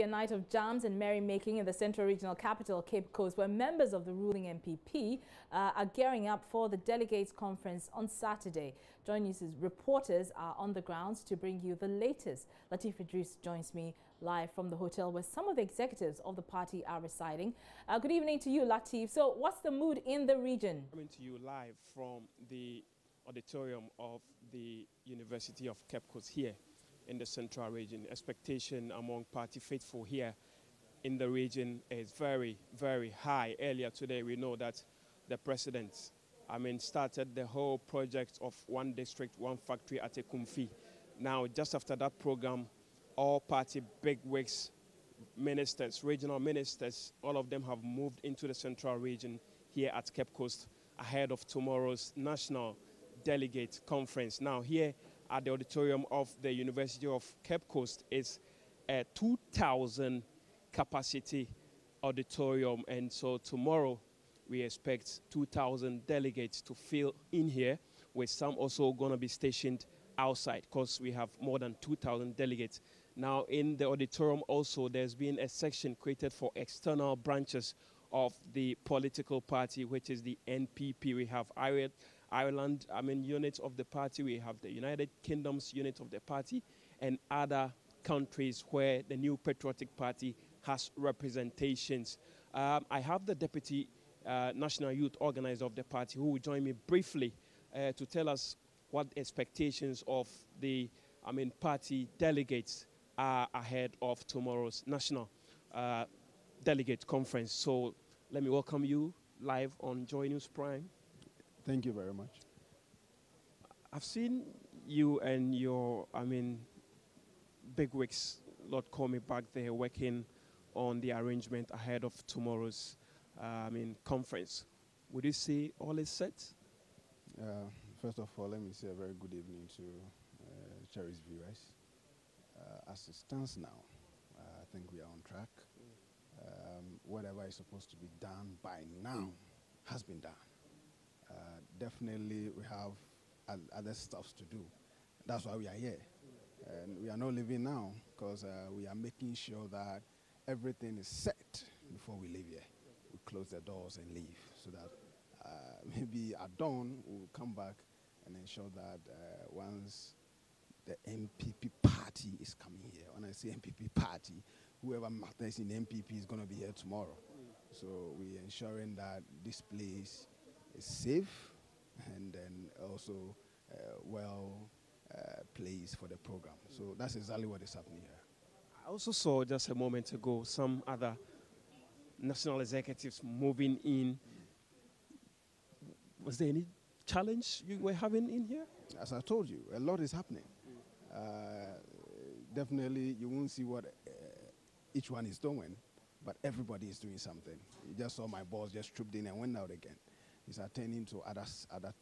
a night of jams and merrymaking in the Central Regional Capital, Cape Coast, where members of the ruling MPP are gearing up for the Delegates Conference on Saturday. Joy News' reporters are on the grounds to bring you the latest. Latif Idris joins me live from the hotel where some of the executives of the party are residing. Good evening to you, Latif. So what's the mood in the region? Coming to you live from the auditorium of the University of Cape Coast here in the Central Region. Expectation among party faithful here in the region is very, very high. Earlier today, we know that the president, started the whole project of one district, one factory at Ekumfi. Now, just after that program, all party bigwigs, ministers, regional ministers, all of them have moved into the Central Region here at Cape Coast ahead of tomorrow's National Delegate Conference. Now, here at the auditorium of the University of Cape Coast is a 2,000 capacity auditorium, and so tomorrow we expect 2,000 delegates to fill in here, with some also going to be stationed outside because we have more than 2,000 delegates. Now in the auditorium also there's been a section created for external branches of the political party, which is the NPP. We have Ireland, units of the party. We have the United Kingdom's unit of the party and other countries where the New Patriotic Party has representations. I have the Deputy National Youth Organizer of the party who will join me briefly to tell us what expectations of the party delegates are ahead of tomorrow's National Delegate Conference. So let me welcome you live on Joy News Prime. Thank you very much. I've seen you and your, bigwigs, Lord call me back there, working on the arrangement ahead of tomorrow's, conference. Would you say all is set? First of all, let me say a very good evening to cherished viewers. As it stands now, I think we are on track. Whatever is supposed to be done by now has been done. Definitely we have other stuff to do. That's why we are here. And we are not leaving now because we are making sure that everything is set before we leave here. We close the doors and leave so that maybe at dawn we'll come back and ensure that once the MPP party is coming here, when I say MPP party, whoever matters in MPP is going to be here tomorrow. So we're ensuring that this place is safe and then also well placed for the program. So that's exactly what is happening here. I also saw just a moment ago some other national executives moving in. Was there any challenge you were having in here? As I told you, a lot is happening. Definitely you won't see what each one is doing, but everybody is doing something. You just saw my boss just trooped in and went out again. He's attending to other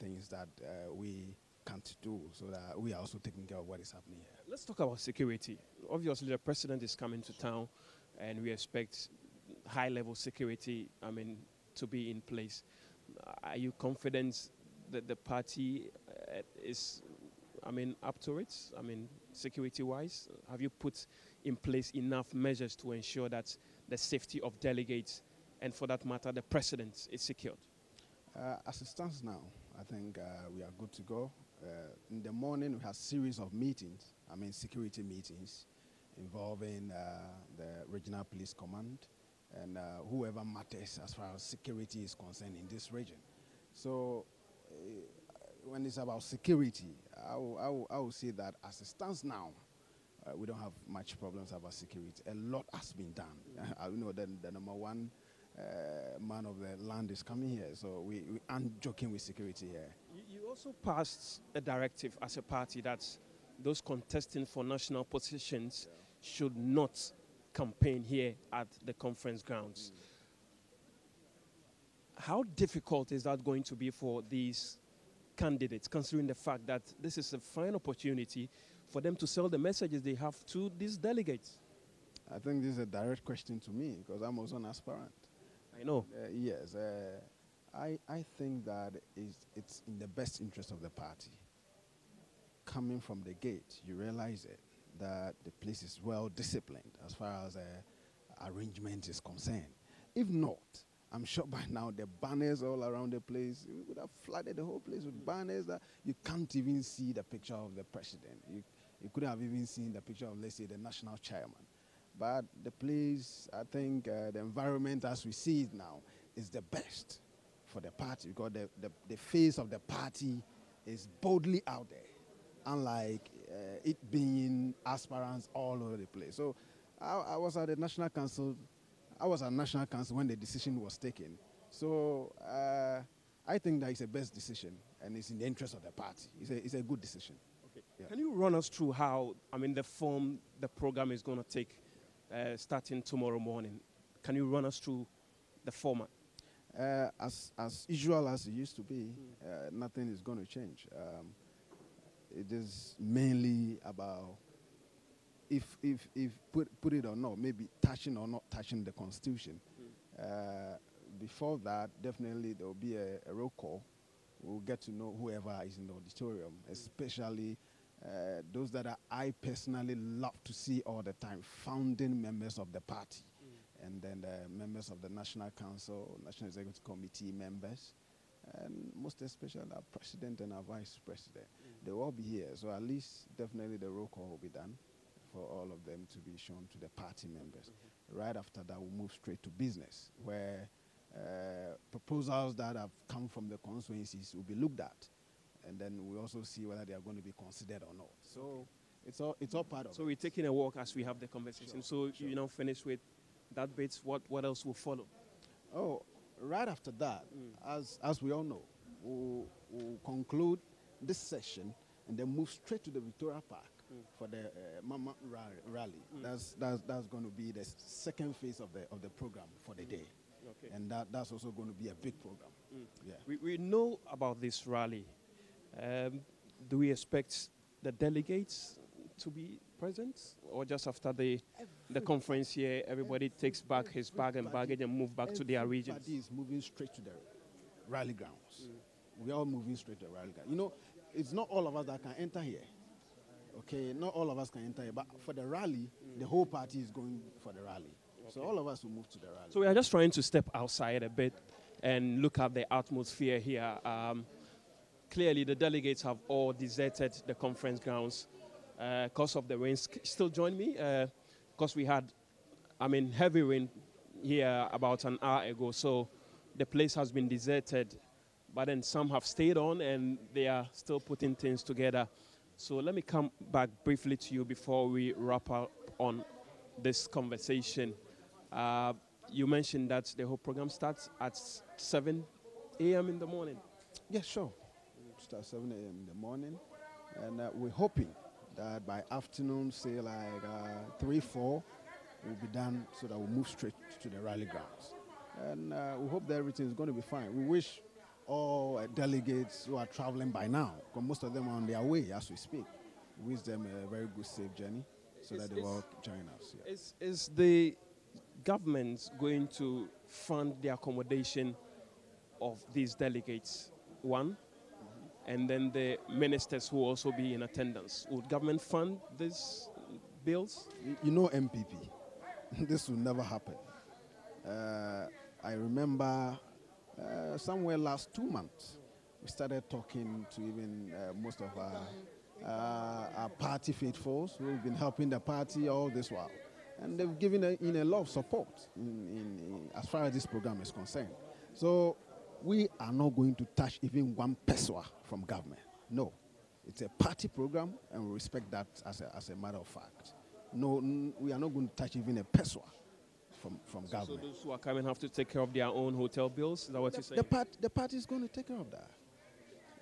things that we can't do, so that we are also taking care of what is happening here. Let's talk about security. Obviously, the president is coming to town, and we expect high-level security, to be in place. Are you confident that the party is, up to it? Security-wise, have you put in place enough measures to ensure that the safety of delegates, and for that matter, the president, is secured? As it stands now, I think we are good to go. In the morning, we had a series of meetings, security meetings, involving the Regional Police Command and whoever matters as far as security is concerned in this region. So when it's about security, I will say that as it stands now, we don't have much problems about security. A lot has been done. I know that the number one man of the land is coming here, so we aren't joking with security here. You also passed a directive as a party that those contesting for national positions should not campaign here at the conference grounds. How difficult is that going to be for these candidates, considering the fact that this is a fine opportunity for them to sell the messages they have to these delegates? I think this is a direct question to me because I'm also an aspirant. I know. Yes, I think that it's in the best interest of the party. Coming from the gate, you realize it, that the place is well disciplined as far as arrangement is concerned. If not, I'm sure by now the banners all around the place, we would have flooded the whole place with banners that you can't even see the picture of the president. You could have even seen the picture of, let's say, the national chairman. But the place, I think the environment as we see it now is the best for the party, because the face of the party is boldly out there, unlike it being aspirants all over the place. So I was at the National Council. I was at National Council when the decision was taken. So I think that it's a best decision, and it's in the interest of the party. It's a good decision. Okay. Yeah. Can you run us through how, the form the program is going to take starting tomorrow morning? Can you run us through the format? As usual as it used to be, nothing is going to change. It is mainly about if put it or not, maybe touching or not touching the Constitution. Before that, definitely there will be a roll call. We'll get to know whoever is in the auditorium, especially those that I personally love to see all the time, founding members of the party. And then the members of the National Council, National Executive Committee members, and most especially our president and our vice president. They will all be here, so at least definitely the roll call will be done for all of them to be shown to the party members. Right after that, we'll move straight to business, where proposals that have come from the constituencies will be looked at, and then we also see whether they are going to be considered or not. So it's all part of it. So we're taking a walk as we have the conversation. Sure, So you know, finish with that bit. What else will follow? Oh, right after that, as we all know, we'll conclude this session and then move straight to the Victoria Park for the Mama rally. That's going to be the second phase of the program for the day. Okay. And that's also going to be a big program. Yeah. We know about this rally. Do we expect the delegates to be present, or just after the conference here, everybody takes back his bag and baggage and move back to their regions? Everybody is moving straight to the rally grounds. We're all moving straight to the rally grounds. You know, it's not all of us that can enter here. Okay, not all of us can enter here, but for the rally, the whole party is going for the rally. Okay. So all of us will move to the rally. So we are just trying to step outside a bit and look at the atmosphere here. Clearly, the delegates have all deserted the conference grounds because of the rain. Still join me, because we had, heavy rain here about an hour ago. So the place has been deserted, but then some have stayed on and they are still putting things together. So let me come back briefly to you before we wrap up on this conversation. You mentioned that the whole program starts at 7 a.m. in the morning. Yeah, sure. Start 7 a.m. in the morning, and we're hoping that by afternoon, say like 3, 4, we'll be done so that we'll move straight to the rally grounds. And we hope that everything is going to be fine. We wish all delegates who are traveling by now, because most of them are on their way as we speak, we wish them a very good, safe journey so that they will join us. Yeah. Is the government going to fund the accommodation of these delegates? One. And then the ministers who will also be in attendance. Would government fund these bills? You know MPP. This will never happen. I remember somewhere last 2 months, we started talking to even most of our party faithfuls who have been helping the party all this while. And they've given in a lot of support in as far as this program is concerned. So we are not going to touch even one peso from government. No. It's a party program, and we respect that as a matter of fact. No, we are not going to touch even a peso from government. So those who are coming have to take care of their own hotel bills? Is that what you're saying? The party is going to take care of that.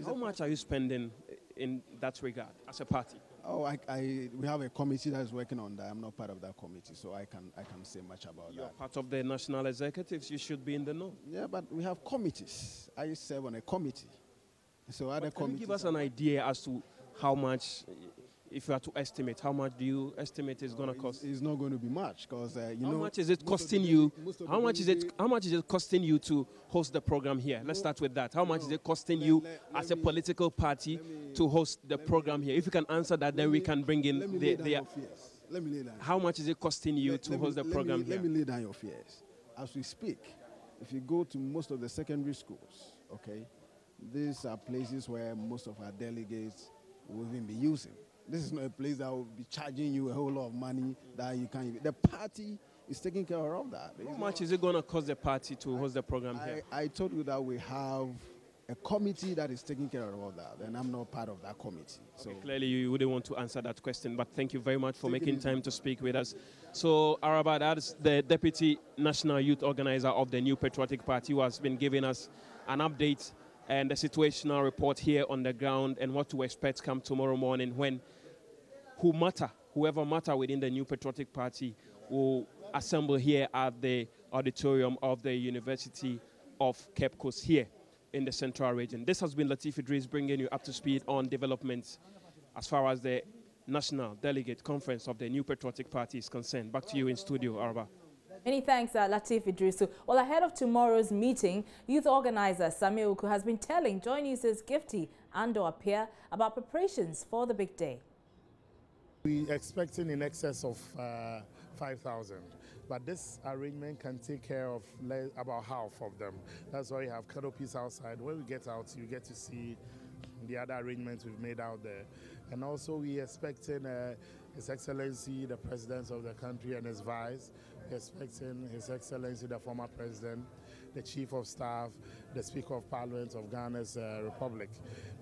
How much are you spending in that regard as a party? Oh, we have a committee that is working on that. I'm not part of that committee, so I can say much about You're that. part of the national executives. You should be in the know. Yeah, but we have committees. I serve on a committee. So other Can you committees. give us an idea as to how much if you are to estimate, how much do you estimate it's going to cost? It's not going to be much because how much is it costing you? How much is it costing you to host the program here? Let's start with that. How much is it costing you as a political party to host the program here? If you can answer that, then we can bring in the. Let me lay down. How much is it costing you to host the program here? Let me lay down your fears. As we speak, if you go to most of the secondary schools, okay, these are places where most of our delegates will even be using. This is not a place that will be charging you a whole lot of money that you can't. The party is taking care of that. How much is it going to cost the party to host the program here? I told you that we have a committee that is taking care of all that, and I'm not part of that committee. Okay, so clearly you wouldn't want to answer that question, but thank you very much for making time to speak with us. So Araba, that is the Deputy National Youth Organizer of the New Patriotic Party, who has been giving us an update and the situational report here on the ground and what to expect come tomorrow morning when whoever matter within the New Patriotic Party will assemble here at the auditorium of the University of Cape Coast here in the Central Region. This has been Latif Idris bringing you up to speed on developments as far as the National Delegate Conference of the New Patriotic Party is concerned. Back to you in studio, Arba. Many thanks, Latif Idris. Well, ahead of tomorrow's meeting, youth organizer Yuku has been telling Joy News' Gifty Ando Apia about preparations for the big day. We're expecting in excess of 5,000, but this arrangement can take care of about half of them. That's why we have canopies outside. When we get out, you get to see the other arrangements we've made out there. And also we're expecting His Excellency, the President of the country and his Vice. We're expecting His Excellency, the former President, the Chief of Staff, the Speaker of Parliament of Ghana's Republic.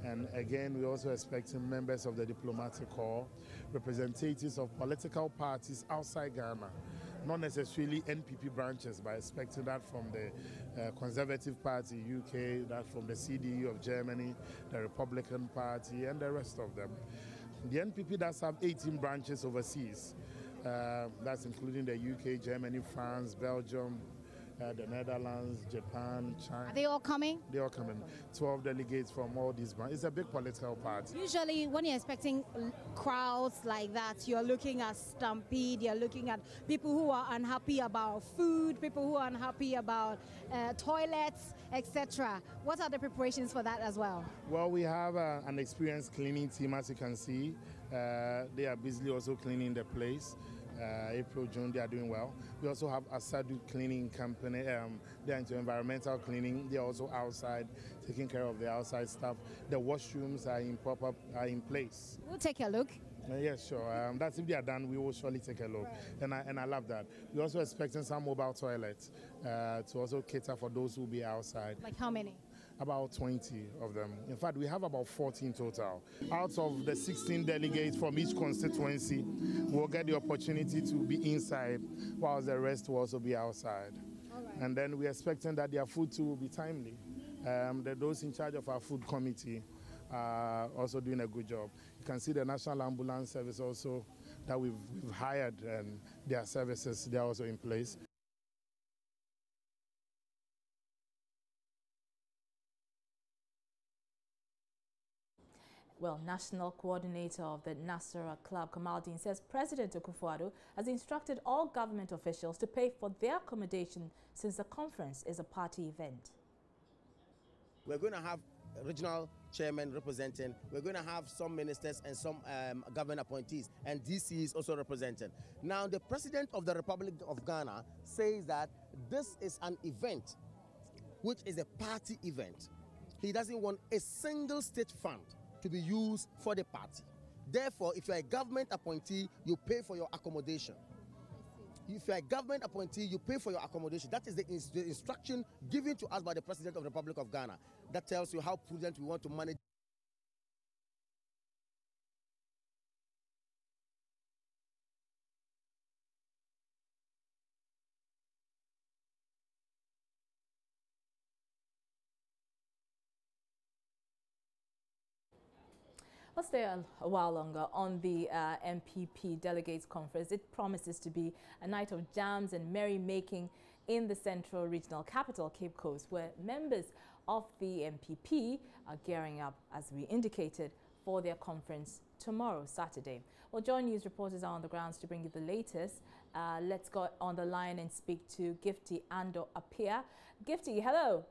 And again, we're also expecting members of the diplomatic corps, representatives of political parties outside Ghana, not necessarily NPP branches, but expecting that from the Conservative Party UK, that from the CDU of Germany, the Republican Party, and the rest of them. The NPP does have 18 branches overseas. That's including the UK, Germany, France, Belgium, the Netherlands, Japan, China. Are they all coming? They are coming. 12 delegates from all these branches. It's a big political party. Usually when you're expecting crowds like that, you're looking at stampede, you're looking at people who are unhappy about food, people who are unhappy about toilets, etc. What are the preparations for that as well? Well, we have an experienced cleaning team, as you can see. They are busily also cleaning the place. April, June, they are doing well. We also have a Sadu cleaning company. They're into environmental cleaning. They're also outside, taking care of the outside stuff. The washrooms are in place. We'll take a look. Yes, sure. That's if they are done, we will surely take a look. Right. And I love that. We're also expecting some mobile toilets to also cater for those who will be outside. Like how many? About 20 of them. In fact, we have about 14 total. Out of the 16 delegates from each constituency, we'll get the opportunity to be inside, while the rest will also be outside. All right. And then we're expecting that their food too will be timely. Those in charge of our food committee are also doing a good job. You can see the National Ambulance Service also that we've hired, and their services, they're also in place. Well, National Coordinator of the Nasara Club, Kamal Dean, says President Akufo-Addo has instructed all government officials to pay for their accommodation since the conference is a party event. We're going to have regional chairman representing. We're going to have some ministers and some government appointees, and DC is also represented. Now, the President of the Republic of Ghana says that this is an event which is a party event. He doesn't want a single state fund to be used for the party. Therefore, if you're a government appointee, you pay for your accommodation. If you're a government appointee, you pay for your accommodation. That is the instruction given to us by the President of the Republic of Ghana. That tells you how prudent we want to manage. I'll stay a while longer on the MPP Delegates Conference. It promises to be a night of jams and merrymaking in the Central Regional Capital, Cape Coast, where members of the MPP are gearing up, as we indicated, for their conference tomorrow, Saturday. Well, Joy News reporters are on the grounds to bring you the latest. Let's go on the line and speak to Gifty Ando Apia. Gifty, hello.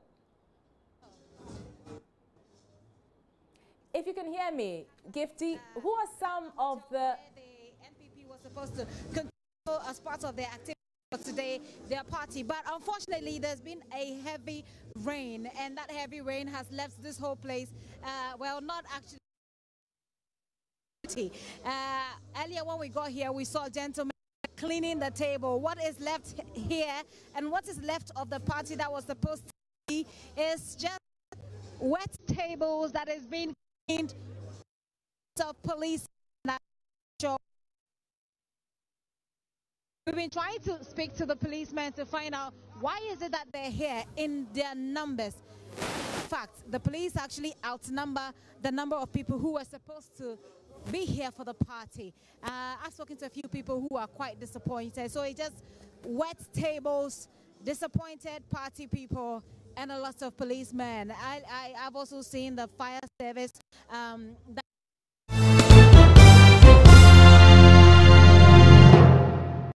If you can hear me, Gifty, who are some of the NPP was supposed to continue as part of their activity for today, their party, but unfortunately there's been a heavy rain, and that heavy rain has left this whole place, well, not actually. Earlier when we got here, we saw gentlemen cleaning the table. What is left here and what is left of the party that was supposed to be is just wet tables that is being cleaned of police. We've been trying to speak to the policemen to find out why is it that they're here in their numbers. In fact, the police actually outnumber the number of people who were supposed to be here for the party. I've spoken to a few people who are quite disappointed. So it's just wet tables, disappointed party people, and a lot of policemen. I've also seen the fire service that